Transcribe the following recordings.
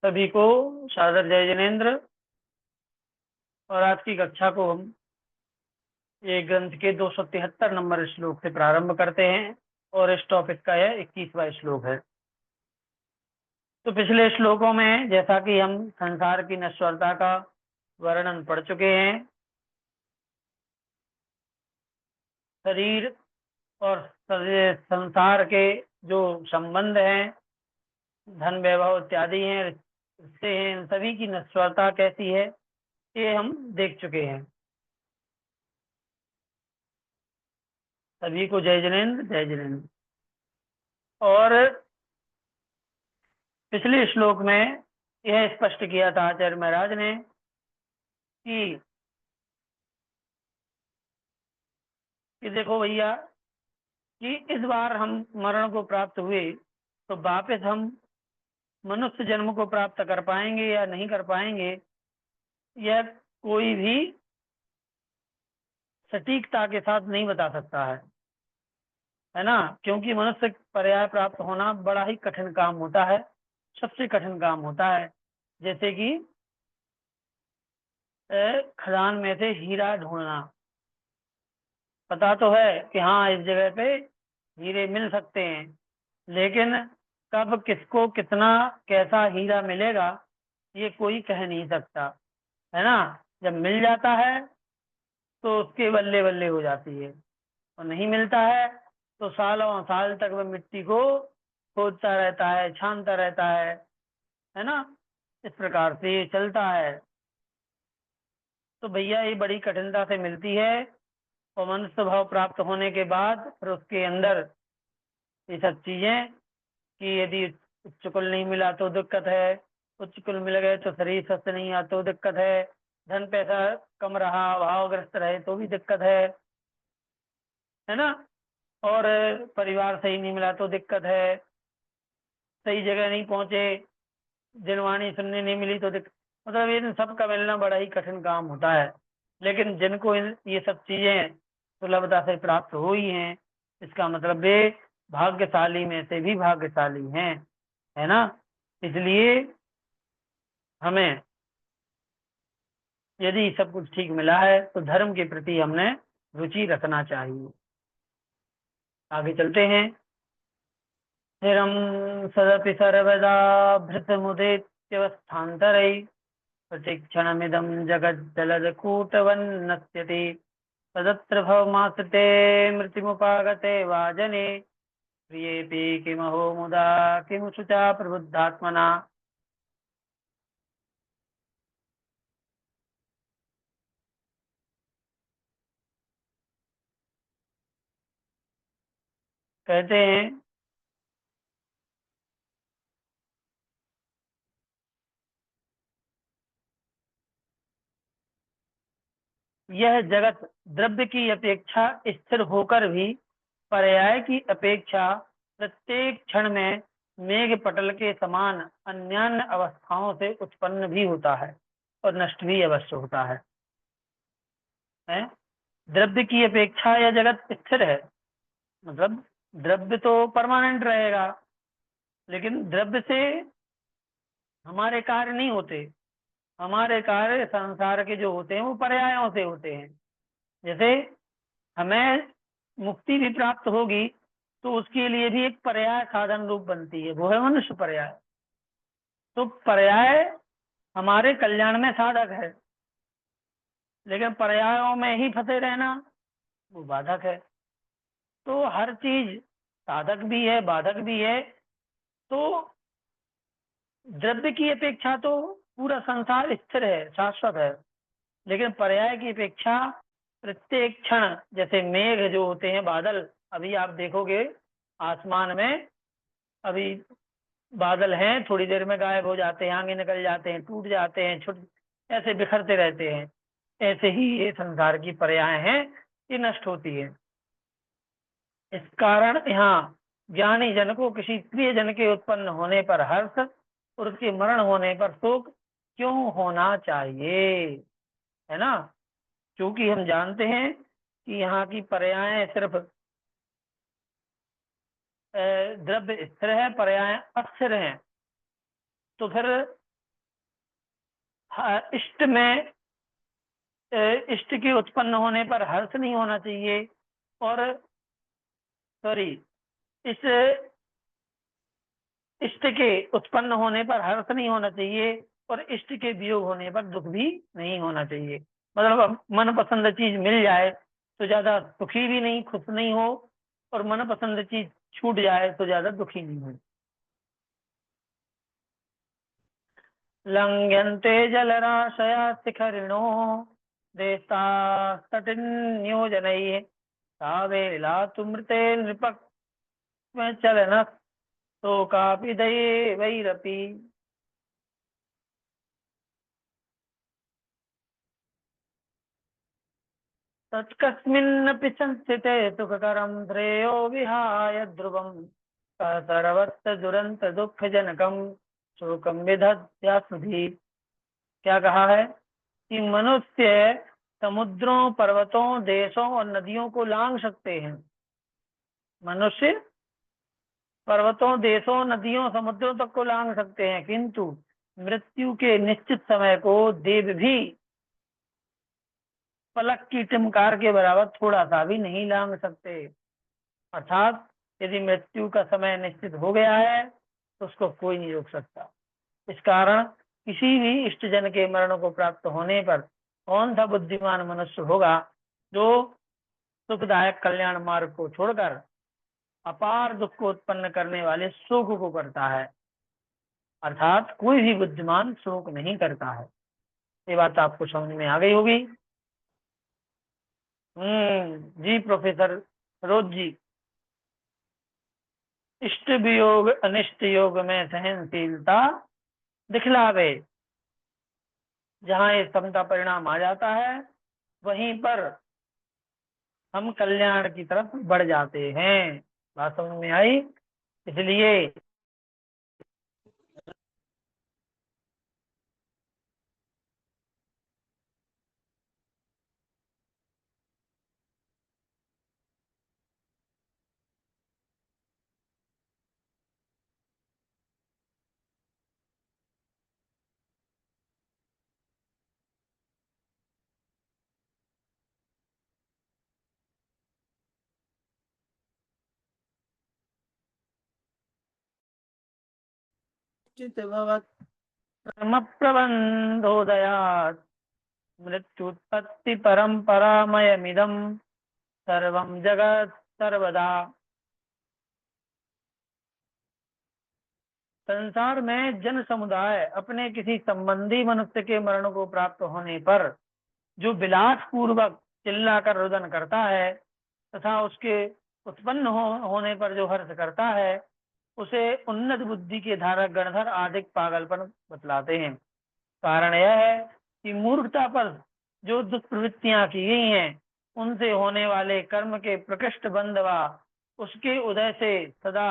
सभी को सादर जय जिनेन्द्र। और आज की कक्षा को हम ये ग्रंथ के 273 नंबर श्लोक से प्रारंभ करते हैं और इस टॉपिक का यह 21वां श्लोक है। तो पिछले श्लोकों में जैसा कि हम संसार की नश्वरता का वर्णन पढ़ चुके हैं, शरीर और संसार के जो संबंध हैं, धन वैभव इत्यादि हैं, रिश्ते हैं, इन सभी की नश्वरता कैसी है ये हम देख चुके हैं। सभी को जय जिनेन्द्र, जय जिनेन्द्र। और पिछले श्लोक में यह स्पष्ट किया था आचार्य महाराज ने कि देखो भैया कि इस बार हम मरण को प्राप्त हुए तो वापस हम मनुष्य जन्म को प्राप्त कर पाएंगे या नहीं कर पाएंगे, यह कोई भी सटीकता के साथ नहीं बता सकता है ना। क्योंकि मनुष्य पर्याय प्राप्त होना बड़ा ही कठिन काम होता है, सबसे कठिन काम होता है। जैसे कि खदान में से हीरा ढूंढना, पता तो है कि हाँ इस जगह पे हीरे मिल सकते हैं, लेकिन कब किसको कितना कैसा हीरा मिलेगा ये कोई कह नहीं सकता, है ना। जब मिल जाता है तो उसके बल्ले बल्ले हो जाती है, और नहीं मिलता है तो सालों साल तक वह मिट्टी को खोदता रहता है, छानता रहता है ना। इस प्रकार से ये चलता है। तो भैया ये बड़ी कठिनता से मिलती है, और मनुष्य भाव प्राप्त होने के बाद फिर उसके अंदर ये सब चीजें कि यदि उच्च कुल नहीं मिला तो दिक्कत है, उच्च कुल मिल गए तो शरीर स्वस्थ नहीं आया तो दिक्कत है, धन पैसा कम रहा, भावग्रस्त रहे तो भी दिक्कत है ना। और परिवार सही नहीं मिला तो दिक्कत है, सही जगह नहीं पहुंचे, जिनवाणी सुनने नहीं मिली तो दिक्कत। मतलब इन सब का मिलना बड़ा ही कठिन काम होता है। लेकिन जिनको ये सब चीजें सुलभता से प्राप्त हुई हैं, इसका मतलब वे भाग्यशाली में से भी भाग्यशाली हैं, है ना। इसलिए हमें यदि सब कुछ ठीक मिला है तो धर्म के प्रति हमने रुचि रखना चाहिए। आगे चलते हैं। स्थिरं सदपि सर्वदा भृतमुदेत्यवस्थान्तरै प्रतिक्षणमिदं जगज्जलदकूटवन्नस्यति तदत्र भवमाश्रिते मृत्युमुपागते वा जने प्रियेऽपि किमहो मुदा किमु शुचा प्रबुद्धात्मना। कहते हैं यह जगत द्रव्य की अपेक्षा स्थिर होकर भी पर्याय की अपेक्षा प्रत्येक क्षण में मेघ पटल के समान अन्यान्य अवस्थाओं से उत्पन्न भी होता है और नष्ट भी अवश्य होता है? द्रव्य की अपेक्षा यह जगत स्थिर है, मतलब द्रव्य तो परमानेंट रहेगा, लेकिन द्रव्य से हमारे कार्य नहीं होते। हमारे कार्य संसार के जो होते हैं वो पर्यायों से होते हैं। जैसे हमें मुक्ति भी प्राप्त होगी तो उसके लिए भी एक पर्याय साधन रूप बनती है, वो है मनुष्य पर्याय। तो पर्याय हमारे कल्याण में साधक है, लेकिन पर्यायों में ही फंसे रहना वो बाधक है। तो हर चीज साधक भी है, बाधक भी है। तो द्रव्य की अपेक्षा तो पूरा संसार स्थिर है, शाश्वत है, लेकिन पर्याय की अपेक्षा प्रत्येक क्षण, जैसे मेघ जो होते हैं, बादल, अभी आप देखोगे आसमान में, अभी बादल हैं, थोड़ी देर में गायब हो जाते हैं, आगे निकल जाते हैं, टूट जाते हैं, छुट ऐसे बिखरते रहते हैं। ऐसे ही ये संसार की पर्याय हैं, ये नष्ट होती है। इस कारण यहाँ ज्ञानी जन को किसी प्रिय जन के उत्पन्न होने पर हर्ष और उसके मरण होने पर शोक क्यों होना चाहिए, है ना। क्योंकि हम जानते हैं कि यहाँ की पर्याय सिर्फ द्रव्य स्थिर है, पर्याय अस्थिर हैं। तो फिर इष्ट में इष्ट के उत्पन्न होने पर हर्ष नहीं होना चाहिए, और सॉरी, इस इष्ट के उत्पन्न होने पर हर्ष नहीं होना चाहिए, और इष्ट के वियोग होने पर दुख भी नहीं होना चाहिए। मतलब अब मनपसंद चीज मिल जाए तो ज्यादा सुखी भी नहीं, खुश नहीं हो, और मनपसंद चीज छूट जाए तो ज्यादा दुखी नहीं हो। लंघ्यन्ते जलराशया शिखरिणो देशास्तटिन्योजनैः सावेलातु मृते नृपक्वचलन शोकापि दैवैरपि। तत्कस्मिन्नपि संस्थिते सुखकरं श्रेयो विहाय ध्रुवं सर्वत्र दुरंत दुःख जनकम शोकम विधत्यास्मभि। क्या कहा है कि मनुष्य समुद्रों, पर्वतों, देशों और नदियों को लांघ सकते हैं। मनुष्य पर्वतों, देशों, नदियों, समुद्रों तक को लांघ सकते हैं, किंतु मृत्यु के निश्चित समय को देव भी पलक की टिमकार के बराबर थोड़ा सा भी नहीं लांघ सकते। अर्थात यदि मृत्यु का समय निश्चित हो गया है तो उसको कोई नहीं रोक सकता। इस कारण किसी भी इष्ट जन के मरण को प्राप्त होने पर कौन सा बुद्धिमान मनुष्य होगा जो सुखदायक कल्याण मार्ग को छोड़कर अपार दुख को उत्पन्न करने वाले शोक को करता है। अर्थात कोई भी बुद्धिमान शोक नहीं करता है। ये बात आपको समझ में आ गई होगी। जी प्रोफेसर रोज जी। इष्ट वियोग अनिष्ट योग में सहनशीलता दिखलावे। जहाँ ये समता परिणाम आ जाता है वहीं पर हम कल्याण की तरफ बढ़ जाते हैं। बात समझ में आई? इसलिए चितभवत् कर्म प्रबंधोदयात् मृत्युत्पत्ति परंपरामयमिदं सर्वं जगत् सर्वदा। संसार में जन समुदाय अपने किसी संबंधी मनुष्य के मरण को प्राप्त होने पर जो विलास पूर्वक चिल्लाकर रुदन करता है तथा उसके उत्पन्न होने पर जो हर्ष करता है उसे उन्नत बुद्धि के धारक गणधर आदि पागलपन बतलाते हैं। कारण यह है कि मूर्खता पर जो दुष्प्रवृत्तियां की गई हैं उनसे होने वाले कर्म के प्रकृष्ट बंध व उसके उदय से सदा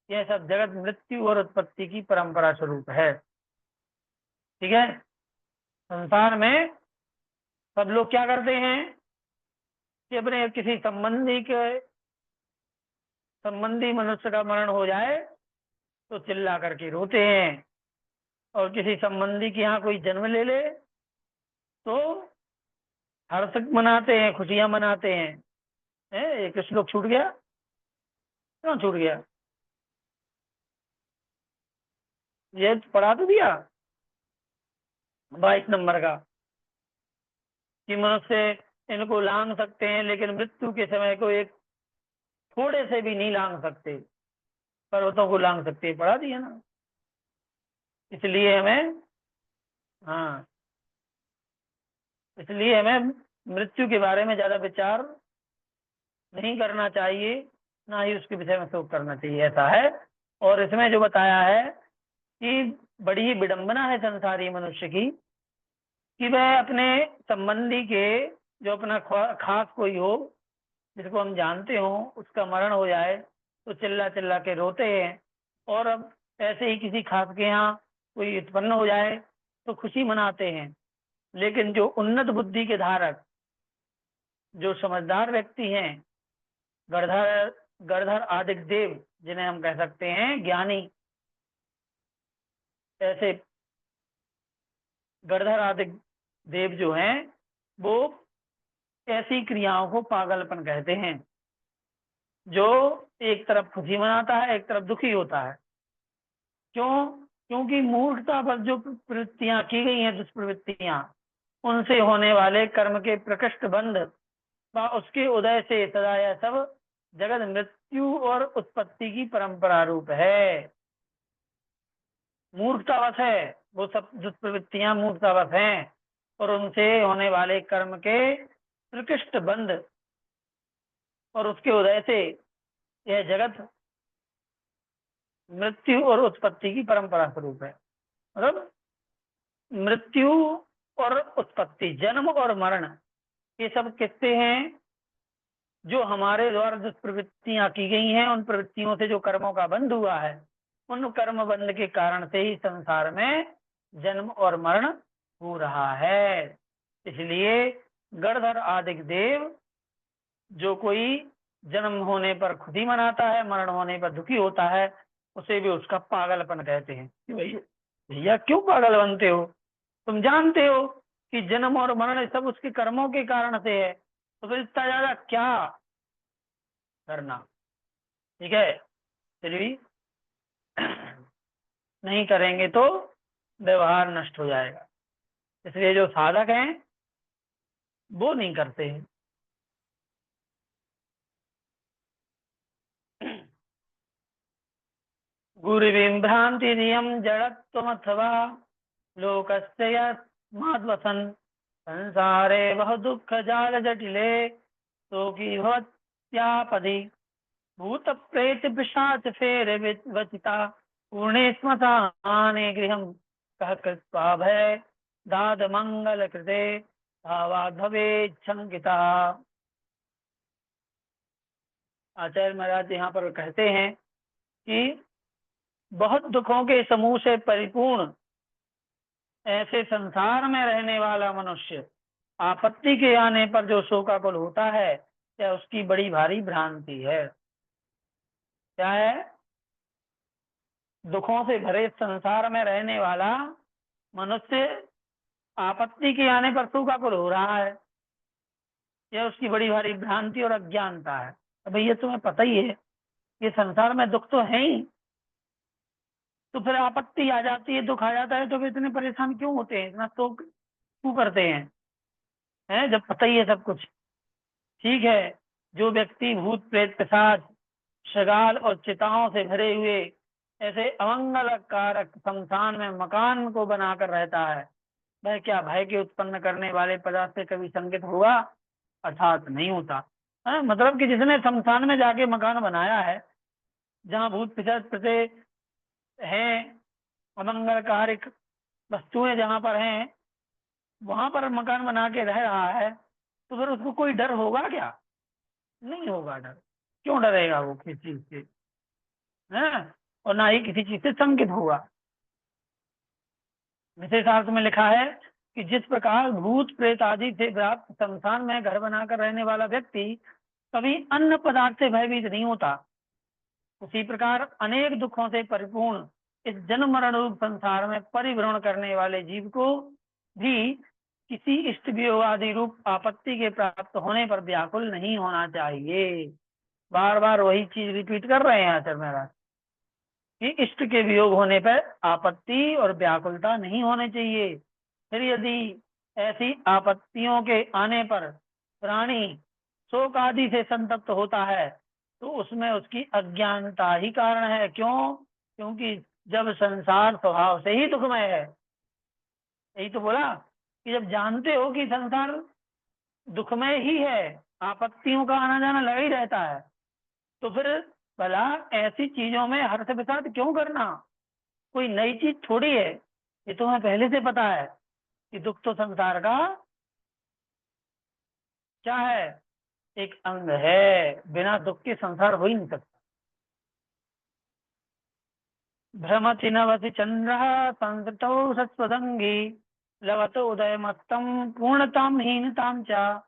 यह सब जगत मृत्यु और उत्पत्ति की परंपरा स्वरूप है। ठीक है। संसार में सब लोग क्या करते हैं कि अपने किसी संबंधी मनुष्य का मरण हो जाए तो चिल्ला करके रोते हैं, और किसी संबंधी के यहाँ कोई जन्म ले ले तो हर्ष मनाते हैं, खुशियां मनाते हैं। एक श्लोक छूट गया, क्यों छूट गया? ये पढ़ा तो दिया 22 नंबर का कि मनुष्य इनको लांघ सकते हैं लेकिन मृत्यु के समय को एक थोड़े से भी नहीं लांघ सकते, पर्वतों को लांघ सकते, पढ़ा दिया ना। इसलिए हमें, हाँ, इसलिए हमें मृत्यु के बारे में ज्यादा विचार नहीं करना चाहिए, ना ही उसके विषय में शोक करना चाहिए, ऐसा है। और इसमें जो बताया है कि बड़ी विडंबना है संसारी मनुष्य की कि वह अपने संबंधी के, जो अपना खास कोई हो जिसको हम जानते हो, उसका मरण हो जाए तो चिल्ला चिल्ला के रोते हैं, और अब ऐसे ही किसी खास के यहाँ कोई उत्पन्न हो जाए तो खुशी मनाते हैं। लेकिन जो उन्नत बुद्धि के धारक, जो समझदार व्यक्ति हैं, गणधर गणधर आदि देव जिन्हें हम कह सकते हैं ज्ञानी, ऐसे गणधर आदि देव जो हैं वो ऐसी क्रियाओं को पागलपन कहते हैं, जो एक तरफ खुशी मनाता है एक तरफ दुखी होता है। क्यों? क्योंकि मूर्खता पर जो प्रवृत्तियां की गई हैं, दुष्प्रवृत्तियां, उनसे होने वाले कर्म के प्रकृष्ट बंध व उसके उदय से सदा यह सब जगत मृत्यु और उत्पत्ति की परंपरा रूप है। मूर्खतावश है, वो सब दुष्प्रवृत्तियां मूर्खतावश हैं और उनसे होने वाले कर्म के प्रकृष्ट बंध और उसके उदय से यह जगत मृत्यु और उत्पत्ति की परंपरा स्वरूप है। मतलब मृत्यु और उत्पत्ति, जन्म और मरण, ये सब किससे हैं? जो हमारे द्वारा जो प्रवृत्तियां की गई हैं, उन प्रवृत्तियों से जो कर्मों का बंध हुआ है, उन कर्म बंध के कारण से ही संसार में जन्म और मरण हो रहा है। इसलिए गणधर आदि देव, जो कोई जन्म होने पर खुशी मनाता है, मरण होने पर दुखी होता है, उसे भी उसका पागलपन कहते हैं। कि भैया भैया क्यों पागल बनते हो? तुम जानते हो कि जन्म और मरण सब उसके कर्मों के कारण से है, तो फिर इतना ज्यादा क्या करना? ठीक है, फिर भी नहीं करेंगे तो व्यवहार नष्ट हो जाएगा। इसलिए जो साधक हैं वो नहीं करते हैं। गुरुविं भ्रांतिरियं जड़त्वमथवा लोकस्य यस्माद्वसन् संसारे बहु दुःख जाल जटिले शोकी भवत्यापदि भूत प्रेत पिशाच फेर वचिता पूर्णे स्मशाने गृहं कः कृत्वा भय दाद मंगल कृते भावाद् भवेत् शंकिता। आचार्य महाराज यहाँ पर कहते हैं कि बहुत दुखों के समूह से परिपूर्ण ऐसे संसार में रहने वाला मनुष्य आपत्ति के आने पर जो शोकाकुल होता है, यह उसकी बड़ी भारी भ्रांति है। क्या है? दुखों से भरे संसार में रहने वाला मनुष्य आपत्ति के आने पर शोकाकुल हो रहा है, यह उसकी बड़ी भारी भ्रांति और अज्ञानता है। अब ये तुम्हें पता ही है, ये संसार में दुख तो है ही, तो फिर आपत्ति आ जाती है, दुख आ जाता है, तो फिर इतने परेशान क्यों होते हैं, इतना शोक क्यों करते हैं जब पता ही है सब कुछ। ठीक है, जो व्यक्ति भूत प्रेत पिशाच शगाल और चिताओं से भरे हुए ऐसे अमंगल कारक शमशान में मकान को बनाकर रहता है, वह क्या भय के उत्पन्न करने वाले पदार्थ से कभी संकित होगा? अर्थात नहीं होता है। मतलब कि जिसने शमशान में जाके मकान बनाया है, जहाँ भूत पिशाच प्रते हैं, अमंगलकारक वस्तुएं जहाँ पर हैं, वहां पर मकान बना के रह रहा है, तो फिर उसको कोई डर होगा क्या? नहीं होगा डर। क्यों डरेगा वो किसी चीज से? है, और ना ही किसी चीज से संकित होगा। विशेषार्थ में लिखा है कि जिस प्रकार भूत प्रेत आदि से प्राप्त शमशान में घर बनाकर रहने वाला व्यक्ति कभी अन्य पदार्थ से भयभीत नहीं होता, उसी प्रकार अनेक दुखों से परिपूर्ण इस जन्म मरण रूप संसार में परिभ्रमण करने वाले जीव को भी किसी इष्ट वियोग आदि रूप आपत्ति के प्राप्त होने पर व्याकुल नहीं होना चाहिए। बार बार वही चीज रिपीट कर रहे हैं आचार्य महाराज कि इष्ट के वियोग होने पर आपत्ति और व्याकुलता नहीं होने चाहिए। फिर यदि ऐसी आपत्तियों के आने पर प्राणी शोक आदि से संतप्त होता है, तो उसमें उसकी अज्ञानता ही कारण है। क्यों? क्योंकि जब संसार स्वभाव से ही दुखमय है, यही तो बोला कि जब जानते हो कि संसार दुखमय ही है, आपत्तियों का आना जाना लगा ही रहता है, तो फिर भला ऐसी चीजों में हर्ष विषाद क्यों करना? कोई नई चीज थोड़ी है, ये तो हमें पहले से पता है कि दुख तो संसार का क्या है, एक अंग है। बिना दुख के संसार हो ही नहीं सकता। भ्रमति नवति चंद्र संसृतौ सत्संगी लवत उदय मत्तम पूर्णताम हीनताम च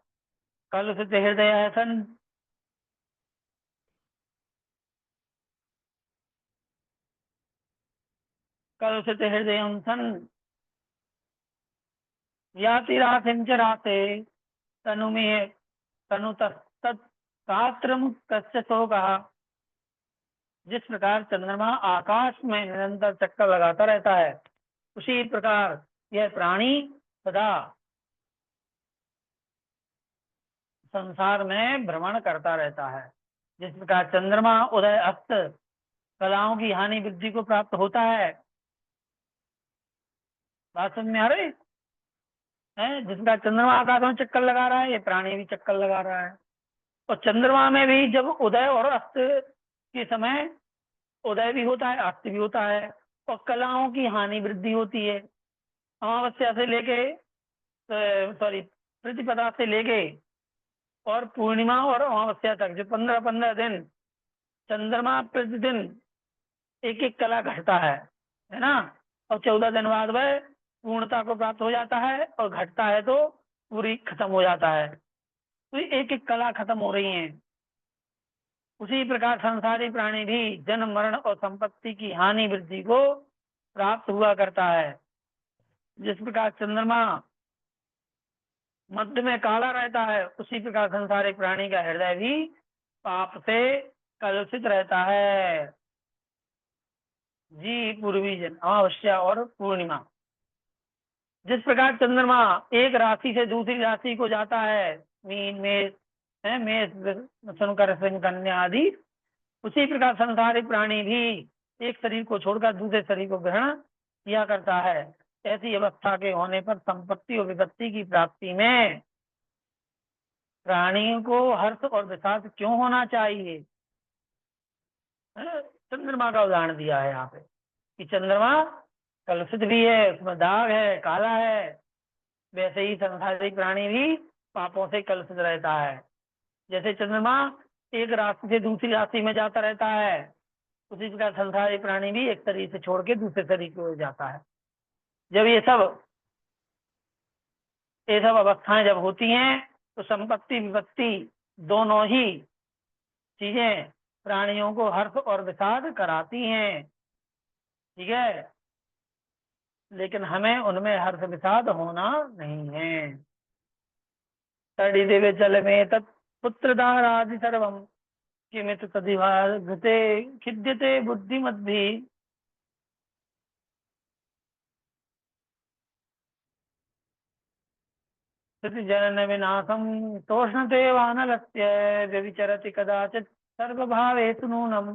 कलुषित हृदय सन कलुषित हृदय सन याति राशिं च रासे तनु में तनु तत्कात्रम कस्य शोकः। जिस प्रकार चंद्रमा आकाश में निरंतर चक्कर लगाता रहता है, उसी प्रकार यह प्राणी सदा संसार में भ्रमण करता रहता है। जिस प्रकार चंद्रमा उदय अस्त कलाओं की हानि वृद्धि को प्राप्त होता है, बात समझ में आ रही है? जिसका चंद्रमा आकाश में चक्कर लगा रहा है, ये प्राणी भी चक्कर लगा रहा है। और चंद्रमा में भी जब उदय और अस्त के समय उदय भी होता है, अस्त भी होता है, और कलाओं की हानि वृद्धि होती है। अमावस्या से लेके सॉरी प्रतिपदा से लेके और पूर्णिमा और अमावस्या तक जो 15-15 दिन चंद्रमा प्रतिदिन एक एक कला घटता है ना। और 14 दिन बाद वह पूर्णता को प्राप्त हो जाता है, और घटता है तो पूरी खत्म हो जाता है। तो एक एक कला खत्म हो रही है। उसी प्रकार संसारी प्राणी भी जन्म मरण और संपत्ति की हानि वृद्धि को प्राप्त हुआ करता है। जिस प्रकार चंद्रमा मध्य में काला रहता है, उसी प्रकार संसारिक प्राणी का हृदय भी पाप से कलुषित रहता है। जी पूर्वी जन अमावस्या और पूर्णिमा। जिस प्रकार चंद्रमा एक राशि से दूसरी राशि को जाता है, मीन मेष है, मेष मकर सिंह कन्या आदि, उसी प्रकार संसारिक प्राणी भी एक शरीर को छोड़कर दूसरे शरीर को ग्रहण किया करता है। ऐसी अवस्था के होने पर संपत्ति और विपत्ति की प्राप्ति में प्राणियों को हर्ष और विषाद क्यों होना चाहिए? चंद्रमा का उदाहरण दिया है यहाँ पे कि चंद्रमा कलुषित भी है, उसमें दाग है, काला है। वैसे ही संसारिक प्राणी भी पापों से कलुषित रहता है। जैसे चंद्रमा एक राशि से दूसरी राशि में जाता रहता है, उसी प्रकार संसारिक प्राणी भी एक शरीर से छोड़ के दूसरे शरीर को जाता है। जब ये सब अवस्थाएं जब होती हैं, तो संपत्ति विपत्ति दोनों ही चीजें प्राणियों को हर्ष और विषाद कराती हैं। ठीक है, लेकिन हमें उनमें हर्ष विषाद होना नहीं है। तड़ी देवे जल में तत्पुत्रदारादि सर्वम किमित तदिभाते खिद्यते बुद्धिमद्भि। जनन विनाशम तोष्णते वानलस्य व्यभिचरति कदाचित सर्वभावेषु नूनम।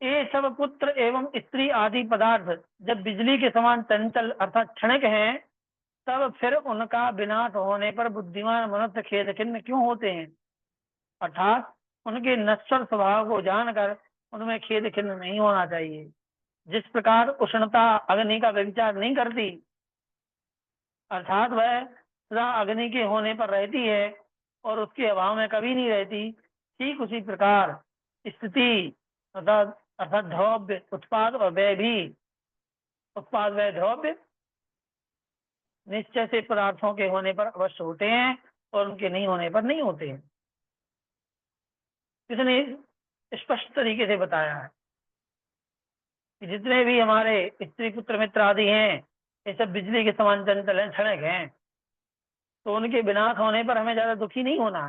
ये सब पुत्र एवं स्त्री आदि पदार्थ जब बिजली के समान चंचल अर्थात क्षणिक हैं, तब फिर उनका विनाश होने पर बुद्धिमान मनुष्य खेद खिन्न क्यों होते हैं? अर्थात उनके नश्वर स्वभाव को जानकर उनमें खेद खिन्न नहीं होना चाहिए। जिस प्रकार उष्णता अग्नि का व्यभिचार नहीं करती, अर्थात वह सदा अग्नि के होने पर रहती है और उसके अभाव में कभी नहीं रहती, ठीक उसी प्रकार स्थिति अर्थात द्रव्य उत्पाद और व्यय भी, उत्पाद व्यय द्रव्य निश्चय से पदार्थों के होने पर अवश्य होते हैं और उनके नहीं होने पर नहीं होते हैं। इसने स्पष्ट तरीके से बताया है कि जितने भी हमारे स्त्री पुत्र मित्र आदि हैं, ये सब बिजली के समान चंचल हैं, क्षणिक हैं, तो उनके विनाश होने पर हमें ज्यादा दुखी नहीं होना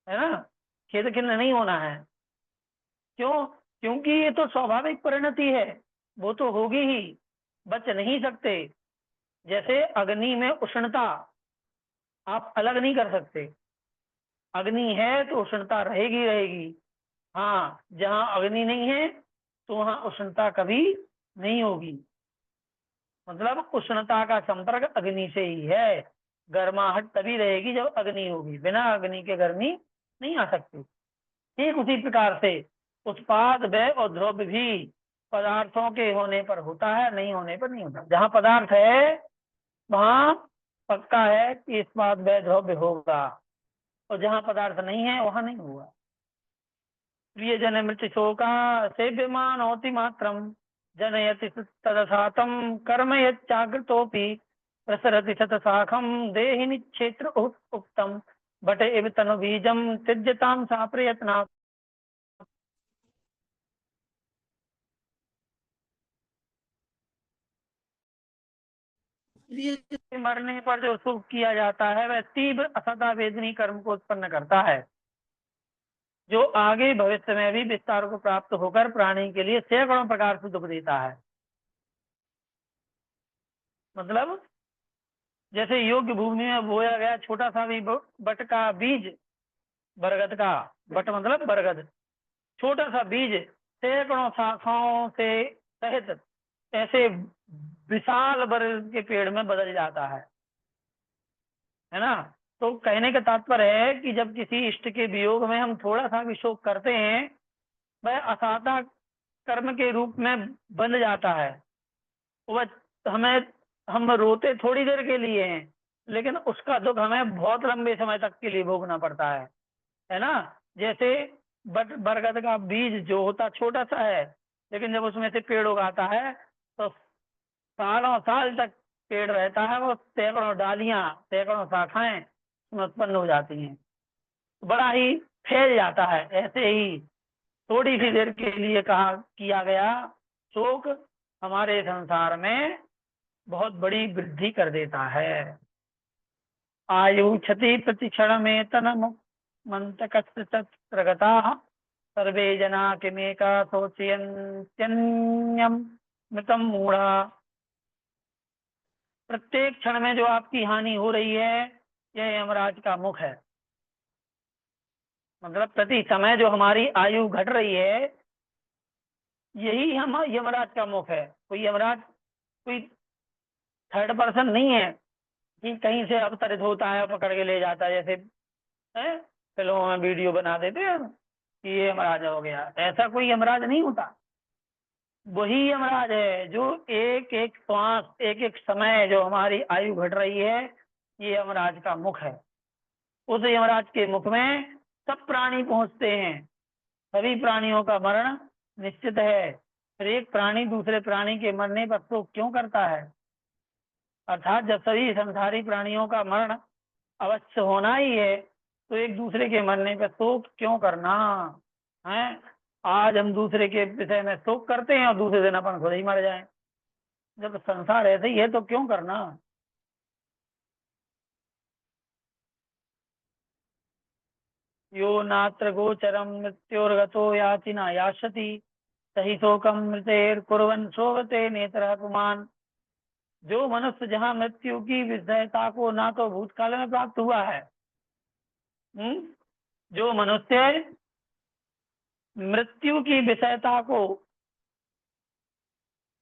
है ना, खेद खिन्न नहीं होना है। क्यों? क्योंकि ये तो स्वाभाविक परिणति है, वो तो होगी ही, बच नहीं सकते। जैसे अग्नि में उष्णता आप अलग नहीं कर सकते, अग्नि है तो उष्णता रहेगी रहेगी। हाँ, जहाँ अग्नि नहीं है तो वहाँ उष्णता कभी नहीं होगी। मतलब उष्णता का संपर्क अग्नि से ही है, गर्माहट तभी रहेगी जब अग्नि होगी, बिना अग्नि के गर्मी नहीं आ सकती। ठीक उसी प्रकार से उत्पाद व्यय और द्रव्य भी पदार्थों के होने पर होता है, नहीं होने पर नहीं होता। जहाँ पदार्थ है वहाँ पक्का है कि उत्पाद व्यय द्रव्य होगा, और जहाँ पदार्थ नहीं है वहाँ नहीं होगा। प्रिय जन मृत्यु शोका सेव्यमान होती मात्रम जनयति तदसातम कर्म यच्चाग्रतोपि प्रसरति शतशाखम देहिनी क्षेत्र उक्तम बट इव तनु बीजम त्यज्यताम सा प्रयत्ना। मरने पर जो सुख किया जाता है वह तीव्र असदा वेदनी कर्म को उत्पन्न करता है, जो आगे भविष्य में भी विस्तार को प्राप्त होकर प्राणी के लिए सैकड़ों प्रकार से दुख देता है। मतलब जैसे योग्य भूमि में बोया गया छोटा सा भी बट का बीज, बरगद का, बट मतलब बरगद, छोटा सा बीज सैकड़ों शाखाओं से सहित ऐसे विशाल बरगद के पेड़ में बदल जाता है ना। तो कहने का तात्पर्य है कि जब किसी इष्ट के वियोग में हम थोड़ा सा भी शोक करते हैं, वह असाता कर्म के रूप में बन जाता है। वह हमें, हम रोते थोड़ी देर के लिए हैं, लेकिन उसका दुख हमें बहुत लंबे समय तक के लिए भोगना पड़ता है ना। जैसे बरगद का बीज जो होता छोटा सा है, लेकिन जब उसमें से पेड़ उगाता है तो सालों साल तक पेड़ रहता है, वो सैकड़ों डालियां, सैकड़ों शाखाएं उसमें उत्पन्न हो जाती हैं, बड़ा ही फैल जाता है। ऐसे ही थोड़ी सी देर के लिए कहा किया गया शोक हमारे संसार में बहुत बड़ी वृद्धि कर देता है। आयु क्षति प्रतिक्षण में तन मंतकगता सर्वे जना किमेका शोचयन्त्यन्यम मृतम मूढ़ा। प्रत्येक क्षण में जो आपकी हानि हो रही है, यह यमराज का मुख है। मतलब प्रति समय जो हमारी आयु घट रही है, यही हम यमराज का मुख है। कोई यमराज कोई थर्ड पर्सन नहीं है कि कहीं से अवतरित होता है, पकड़ के ले जाता है, जैसे फिल्मों में वीडियो बना देते हैं कि ये यमराज हो गया। ऐसा कोई यमराज नहीं होता। वही यमराज है जो एक एक श्वास, एक एक समय जो हमारी आयु घट रही है, ये यमराज का मुख है। उस यमराज के मुख में सब प्राणी पहुंचते हैं। सभी प्राणियों का मरण निश्चित है। फिर एक प्राणी दूसरे प्राणी के मरने पर शोक क्यों करता है? अर्थात जब सभी संसारी प्राणियों का मरण अवश्य होना ही है, तो एक दूसरे के मरने पर शोक क्यों करना है? आज हम दूसरे के विषय में शोक करते हैं और दूसरे दिन अपन खुद ही मर जाएं। जब संसार ऐसे ही है तो क्यों करना? यो नात्र गोचरम मृत्योर्गतो याति न यास्यति सही शोकम मृतेर कुर्वन् शोभते नेत्र पुमान। जो मनुष्य जहाँ मृत्यु की विषयता को ना तो भूतकाल में प्राप्त हुआ है, जो मनुष्य मृत्यु की विषयता को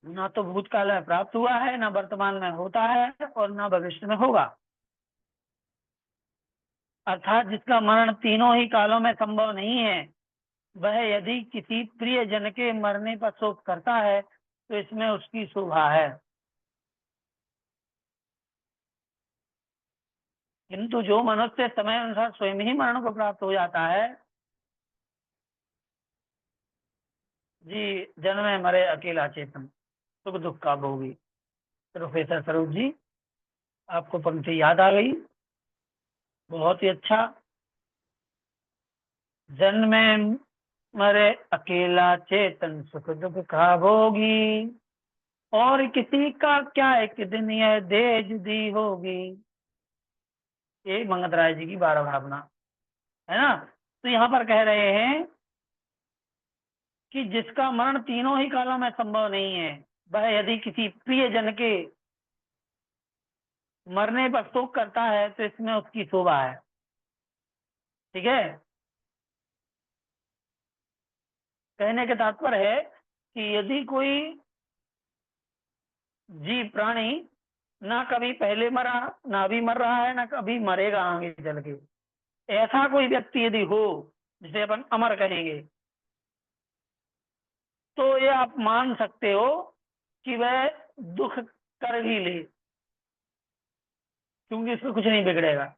ना तो भूतकाल में प्राप्त हुआ है, ना वर्तमान में होता है, और ना भविष्य में होगा, अर्थात जिसका मरण तीनों ही कालों में संभव नहीं है, वह यदि किसी प्रिय जन के मरने पर शोक करता है तो इसमें उसकी शोभा है। किंतु जो मनुष्य समय अनुसार स्वयं ही मरण को प्राप्त हो जाता है, जी जन्मे मरे अकेला चेतन सुख दुख का भोगी। प्रोफेसर स्वरूप जी, आपको पंक्ति याद आ गई? बहुत ही अच्छा। जन्मे मरे अकेला चेतन सुख दुख का भोगी, और किसी का क्या एक दिन यह देह जुदी होगी। ये मंगत राय जी की 12 भावना है ना। तो यहाँ पर कह रहे हैं कि जिसका मरण तीनों ही कालों में संभव नहीं है, वह यदि किसी प्रिय जन के मरने पर शोक करता है तो इसमें उसकी शोभा है। ठीक है। कहने का तात्पर्य है कि यदि कोई जीव प्राणी ना कभी पहले मरा, ना अभी मर रहा है, ना कभी मरेगा आगे चल के, ऐसा कोई व्यक्ति यदि हो जिसे अपन अमर कहेंगे, तो ये आप मान सकते हो कि वह दुख कर भी ले, क्योंकि इसको कुछ नहीं बिगड़ेगा,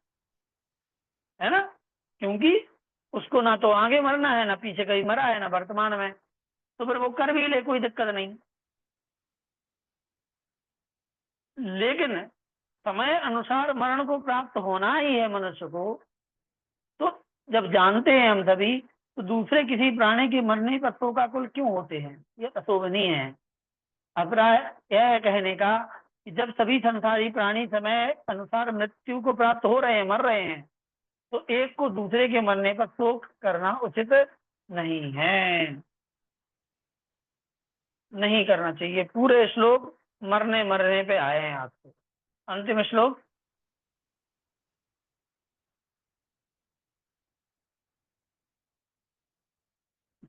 है ना। क्योंकि उसको ना तो आगे मरना है, ना पीछे कहीं मरा है, ना वर्तमान में, तो फिर वो कर भी ले, कोई दिक्कत नहीं। लेकिन समय अनुसार मरण को प्राप्त होना ही है मनुष्य को, तो जब जानते हैं हम सभी, तो दूसरे किसी प्राणी के मरने पर शोकाकुल क्यों होते हैं? ये अशोभनीय है। अभिप्राय यह है कहने का कि जब सभी संसारी प्राणी समय अनुसार मृत्यु को प्राप्त हो रहे हैं, मर रहे हैं, तो एक को दूसरे के मरने पर शोक करना उचित नहीं है, नहीं करना चाहिए। पूरे श्लोक मरने मरने पे आए हैं आपको। अंतिम श्लोक,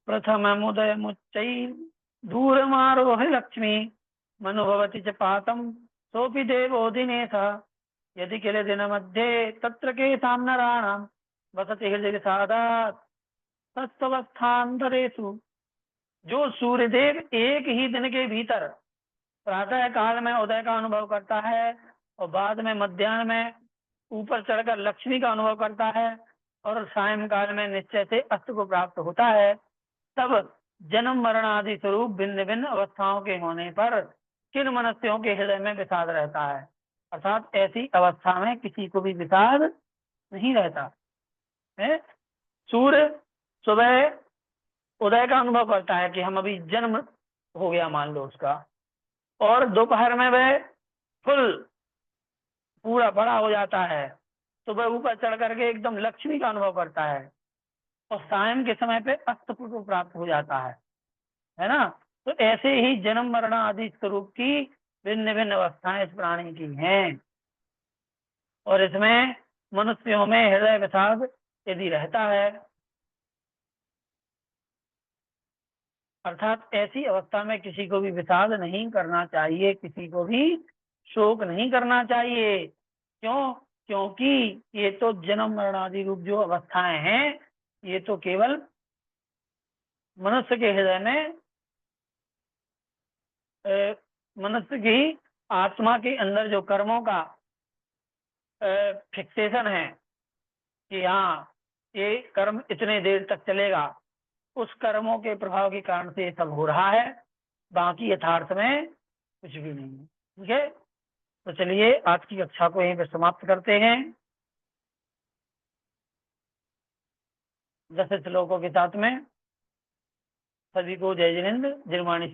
प्रथममुदय मुच्चै दूरमारोह लक्ष्मी मनुभवति च पातम सोऽपि देवो दिनेशः यदि किल दिन मध्ये तत्र केषां नराणां वसति हृदय सादात् तत्वस्थान्तरेषु। जो सूर्यदेव एक ही दिन के भीतर प्रातः काल में उदय का अनुभव करता है और बाद में मध्याह्न में ऊपर चढ़कर लक्ष्मी का अनुभव करता है और सायंकाल में निश्चय से अस्त को प्राप्त होता है, तब जन्म मरण आदि स्वरूप भिन्न भिन्न अवस्थाओं के होने पर किन मनुष्यों के हृदय में विषाद रहता है। अर्थात ऐसी अवस्था में किसी को भी विषाद नहीं रहता है। सूर्य सुबह उदय का अनुभव करता है कि हम अभी जन्म हो गया मान लो उसका, और दोपहर में वह फुल पूरा बड़ा हो जाता है, तो वह ऊपर चढ़ करके एकदम लक्ष्मी का अनुभव करता है, और सायं के समय पे अस्त को प्राप्त हो जाता है ना। तो ऐसे ही जन्म मरण आदि स्वरूप की भिन्न भिन्न अवस्थाएं इस प्राणी की हैं, और इसमें मनुष्यों में हृदय विषाद यदि रहता है, अर्थात ऐसी अवस्था में किसी को भी विषाद नहीं करना चाहिए, किसी को भी शोक नहीं करना चाहिए। क्यों? क्योंकि ये तो जन्म मरण आदि रूप जो अवस्थाएं हैं, ये तो केवल मनुष्य के हृदय में मनुष्य की आत्मा के अंदर जो कर्मों का फिक्सेशन है कि हाँ ये कर्म इतने देर तक चलेगा, उस कर्मों के प्रभाव के कारण से ये सब हो रहा है, बाकी यथार्थ में कुछ भी नहीं है। ठीक है, तो चलिए आज की कक्षा को यहीं पर समाप्त करते हैं 10 श्लोकों के साथ में। सभी को जय जिनेन्द्र, जय मानी।